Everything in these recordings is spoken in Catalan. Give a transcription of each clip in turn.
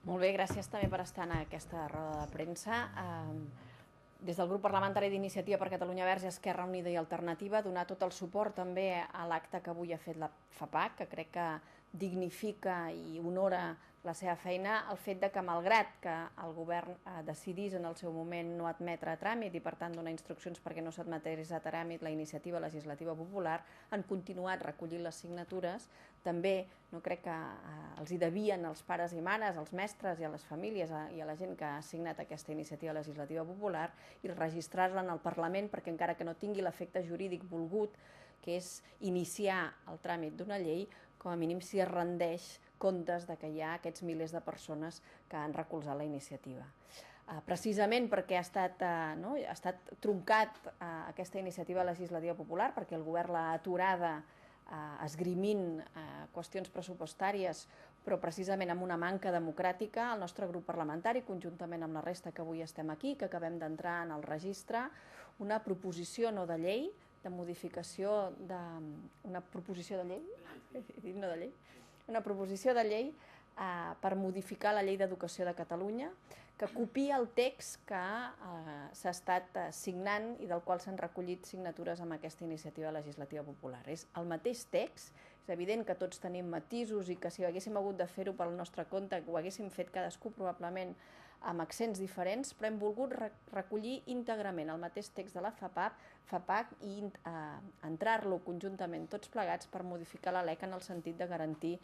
Molt bé, gràcies també per estar en aquesta roda de premsa. Des del grup parlamentari d'Iniciativa per Catalunya Verds i Esquerra Unida i Alternativa, donar tot el suport també a l'acte que avui ha fet la FAPAC, que crec que dignifica i honora la seva feina, el fet de que, malgrat que el govern decidís en el seu moment no admetre a tràmit i per tant donar instruccions perquè no s'admetés a tràmit la iniciativa legislativa popular, han continuat recollint les signatures. També no crec que els hi devien als pares i mares, als mestres i a les famílies i a la gent que ha signat aquesta iniciativa legislativa popular, i registrar-la en el Parlament perquè, encara que no tingui l'efecte jurídic volgut, que és iniciar el tràmit d'una llei, com a mínim s'hi rendeix comptes de que hi ha aquests milers de persones que han recolzat la iniciativa. Precisament perquè ha estat truncat aquesta iniciativa legislativa popular, perquè el govern l'ha aturada esgrimint qüestions pressupostàries, però precisament amb una manca democràtica, el nostre grup parlamentari, conjuntament amb la resta que avui estem aquí, que acabem d'entrar en el registre, una proposició no de llei, de modificació una proposició de llei, no de llei, una proposició de llei per modificar la Llei d'Educació de Catalunya, que copia el text que s'ha estat signant i del qual s'han recollit signatures amb aquesta iniciativa legislativa popular. És el mateix text, és evident que tots tenim matisos i que si haguéssim hagut de fer-ho pel nostre compte ho haguéssim fet cadascú probablement amb accents diferents, però hem volgut recollir íntegrament el mateix text de la FAPAC i entrar-lo conjuntament tots plegats per modificar la LEC en el sentit de garantir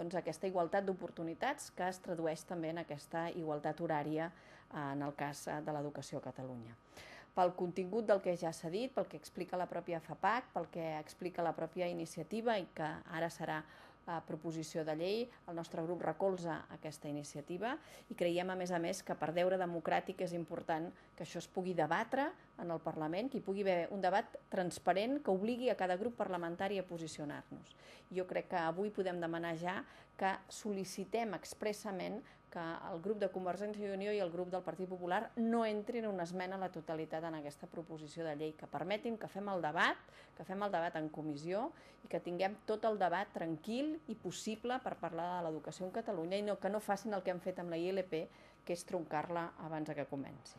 aquesta igualtat d'oportunitats que es tradueix també en aquesta igualtat horària en el cas de l'educació a Catalunya. Pel contingut del que ja s'ha dit, pel que explica la pròpia FAPAC, pel que explica la pròpia iniciativa i que ara serà proposició de llei, el nostre grup recolza aquesta iniciativa i creiem, a més, que per deure democràtic és important que això es pugui debatre en el Parlament, que hi pugui haver un debat transparent que obligui a cada grup parlamentari a posicionar-nos. Jo crec que avui podem demanar ja que sol·licitem expressament que el grup de Convergència i Unió i el grup del Partit Popular no entrin una esmena a la totalitat en aquesta proposició de llei, que permetin que fem el debat en comissió i que tinguem tot el debat tranquil i possible per parlar de l'educació en Catalunya i que no facin el que han fet amb la ILP, que és truncar-la abans que comenci.